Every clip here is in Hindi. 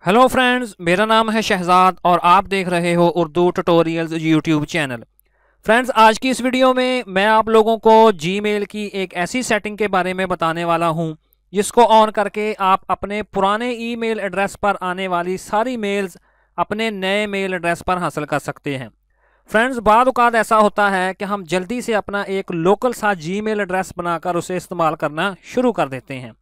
हेलो फ्रेंड्स, मेरा नाम है शहजाद और आप देख रहे हो Urdu tutorials YouTube channel. Friends, आज की इस वीडियो में मैं आप लोगों को जीमेल की एक ऐसी सेटिंग के बारे में बताने वाला हूं जिसको ऑन करके आप अपने पुराने ईमेल एड्रेस पर आने वाली सारी मेल्स अपने नए मेल एड्रेस पर हासिल कर सकते हैं। फ्रेंड्स, बाद औक़ात ऐसा होता है कि हम जल्दी से अपना एक लोकल सा जीमेल एड्रेस बनाकर उसे इस्तेमाल करना शुरू कर देते हैं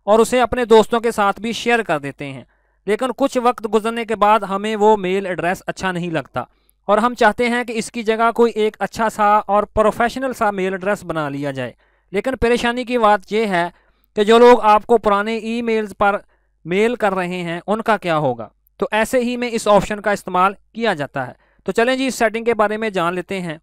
और उसे अपने दोस्तों के साथ भी शेयर कर देते हैं, लेकिन कुछ वक्त गुजरने के बाद हमें वो मेल एड्रेस अच्छा नहीं लगता और हम चाहते हैं कि इसकी जगह कोई एक अच्छा सा और प्रोफेशनल सा मेल एड्रेस बना लिया जाए। लेकिन परेशानी की बात यह है कि जो लोग आपको पुराने ईमेल्स पर मेल कर रहे हैं उनका क्या होगा। तो ऐसे ही में इस ऑप्शन का इस्तेमाल किया जाता है। तो चलें जी, इस सेटिंग के बारे में जान लेते हैं।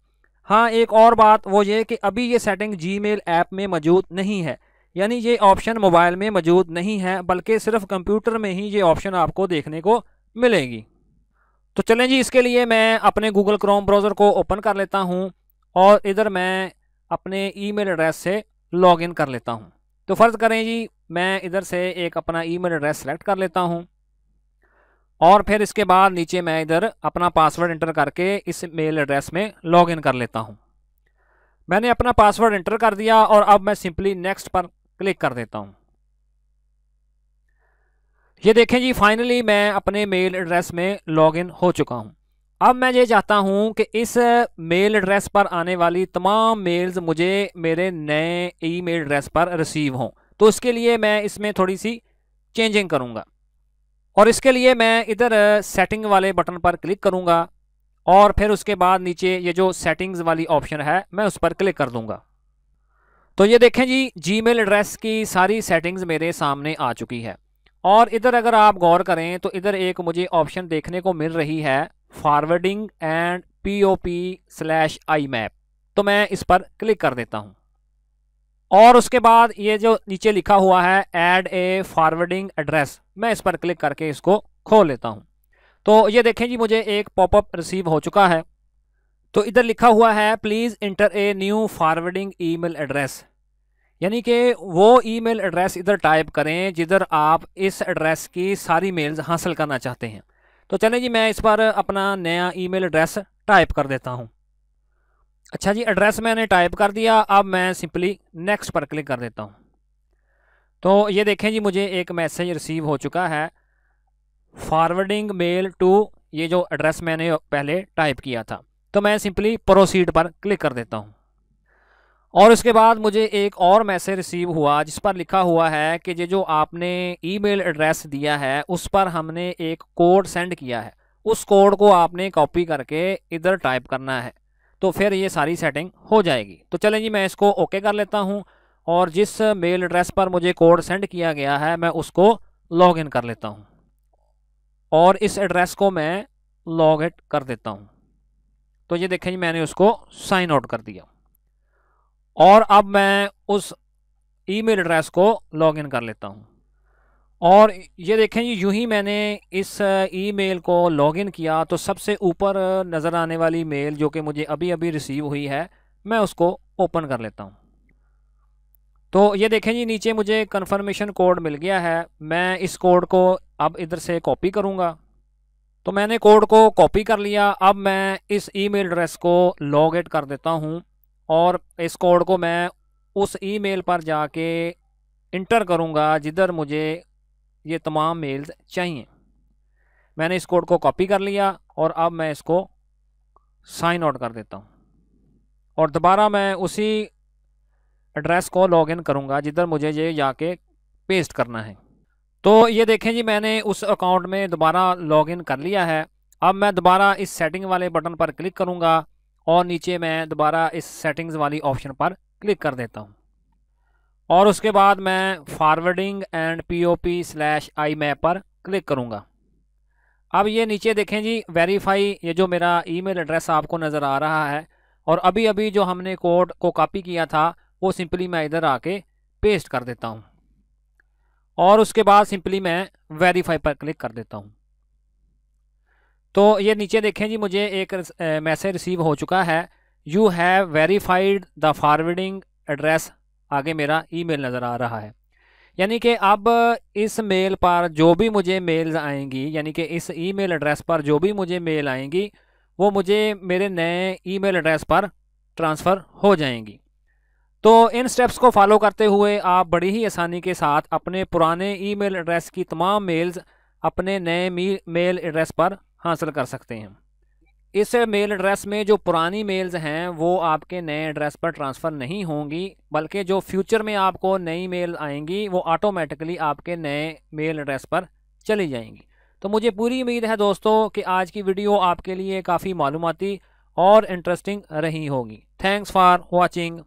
हाँ, एक और बात वो ये कि अभी ये सेटिंग जीमेल ऐप में मौजूद नहीं है, यानी ये ऑप्शन मोबाइल में मौजूद नहीं है, बल्कि सिर्फ कंप्यूटर में ही ये ऑप्शन आपको देखने को मिलेगी। तो चलें जी, इसके लिए मैं अपने गूगल क्रोम ब्राउज़र को ओपन कर लेता हूं और इधर मैं अपने ईमेल एड्रेस से लॉगिन कर लेता हूं। तो फ़र्ज़ करें जी, मैं इधर से एक अपना ईमेल एड्रेस सेलेक्ट कर लेता हूं और फिर इसके बाद नीचे मैं इधर अपना पासवर्ड एंटर करके इस मेल एड्रेस में लॉगिन कर लेता हूं। मैंने अपना पासवर्ड एंटर कर दिया और अब मैं सिंपली नेक्स्ट पर क्लिक कर देता हूं। ये देखें जी, फाइनली मैं अपने मेल एड्रेस में लॉगिन हो चुका हूं। अब मैं ये चाहता हूं कि इस मेल एड्रेस पर आने वाली तमाम मेल्स मुझे मेरे नए ईमेल एड्रेस पर रिसीव हों। तो इसके लिए मैं इसमें थोड़ी सी चेंजिंग करूंगा और इसके लिए मैं इधर सेटिंग वाले बटन पर क्लिक करूंगा और फिर उसके बाद नीचे ये जो सेटिंग्स वाली ऑप्शन है मैं उस पर क्लिक कर दूंगा। तो ये देखें जी, जीमेल एड्रेस की सारी सेटिंग्स मेरे सामने आ चुकी है और इधर अगर आप गौर करें तो इधर एक मुझे ऑप्शन देखने को मिल रही है, फॉरवर्डिंग एंड POP/IMAP। तो मैं इस पर क्लिक कर देता हूं और उसके बाद ये जो नीचे लिखा हुआ है ऐड ए फॉरवर्डिंग एड्रेस, मैं इस पर क्लिक करके इसको खोल लेता हूं। तो ये देखें जी, मुझे एक पॉपअप रिसीव हो चुका है। तो इधर लिखा हुआ है please inter a new forwarding email address, यानी कि वो ईमेल एड्रेस इधर टाइप करें जिधर आप इस एड्रेस की सारी मेल्स हासिल करना चाहते हैं। तो चलें जी, मैं इस पर अपना नया ईमेल एड्रेस टाइप कर देता हूं। अच्छा जी, एड्रेस मैंने टाइप कर दिया। अब मैं सिंपली नेक्स्ट पर क्लिक कर देता हूं। तो ये देखें जी, मुझे एक मैसेज रिसीव हो चुका है, फॉरवर्डिंग मेल टू, ये जो एड्रेस मैंने पहले टाइप किया था। तो मैं सिंपली प्रोसीड पर क्लिक कर देता हूं और उसके बाद मुझे एक और मैसेज रिसीव हुआ जिस पर लिखा हुआ है कि ये जो आपने ईमेल एड्रेस दिया है उस पर हमने एक कोड सेंड किया है, उस कोड को आपने कॉपी करके इधर टाइप करना है, तो फिर ये सारी सेटिंग हो जाएगी। तो चलें जी, मैं इसको ओके कर लेता हूँ और जिस मेल एड्रेस पर मुझे कोड सेंड किया गया है मैं उसको लॉग इन कर लेता हूँ और इस एड्रेस को मैं लॉग आउट कर देता हूँ। तो ये देखें जी, मैंने उसको साइन आउट कर दिया और अब मैं उस ईमेल एड्रेस को लॉगिन कर लेता हूं और ये देखें जी, यूं ही मैंने इस ईमेल को लॉगिन किया तो सबसे ऊपर नज़र आने वाली मेल जो कि मुझे अभी अभी रिसीव हुई है, मैं उसको ओपन कर लेता हूं। तो ये देखें जी, नीचे मुझे कंफर्मेशन कोड मिल गया है। मैं इस कोड को अब इधर से कॉपी करूंगा। तो मैंने कोड को कॉपी कर लिया। अब मैं इस ईमेल एड्रेस को लॉग आउट कर देता हूं और इस कोड को मैं उस ईमेल पर जाके इंटर करूंगा जिधर मुझे ये तमाम मेल्स चाहिए। मैंने इस कोड को कॉपी कर लिया और अब मैं इसको साइन आउट कर देता हूं और दोबारा मैं उसी एड्रेस को लॉगिन करूंगा जिधर मुझे ये जाके पेस्ट करना है। तो ये देखें जी, मैंने उस अकाउंट में दोबारा लॉगिन कर लिया है। अब मैं दोबारा इस सेटिंग वाले बटन पर क्लिक करूंगा और नीचे मैं दोबारा इस सेटिंग्स वाली ऑप्शन पर क्लिक कर देता हूं और उसके बाद मैं फॉरवर्डिंग एंड POP/IMAP पर क्लिक करूंगा। अब ये नीचे देखें जी, वेरीफाई, ये जो मेरा ईमेल एड्रेस आपको नज़र आ रहा है और अभी अभी जो हमने कोड को कॉपी किया था वो सिंपली मैं इधर आके पेस्ट कर देता हूँ और उसके बाद सिंपली मैं वेरीफाई पर क्लिक कर देता हूँ। तो ये नीचे देखें जी, मुझे एक मैसेज रिसीव हो चुका है, you have verified the forwarding address. आगे मेरा ईमेल नज़र आ रहा है। यानी कि अब इस मेल पर जो भी मुझे मेल्स आएंगी, यानी कि इस ईमेल एड्रेस पर जो भी मुझे मेल आएंगी वो मुझे मेरे नए ईमेल एड्रेस पर ट्रांसफ़र हो जाएंगी। तो इन स्टेप्स को फॉलो करते हुए आप बड़ी ही आसानी के साथ अपने पुराने ईमेल एड्रेस की तमाम मेल्स अपने नए मेल एड्रेस पर हासिल कर सकते हैं। इस मेल एड्रेस में जो पुरानी मेल्स हैं वो आपके नए एड्रेस पर ट्रांसफ़र नहीं होंगी, बल्कि जो फ्यूचर में आपको नई मेल आएंगी वो ऑटोमेटिकली आपके नए मेल एड्रेस पर चली जाएंगी। तो मुझे पूरी उम्मीद है दोस्तों कि आज की वीडियो आपके लिए काफ़ी मालूमाती और इंटरेस्टिंग रही होगी। Thanks for watching.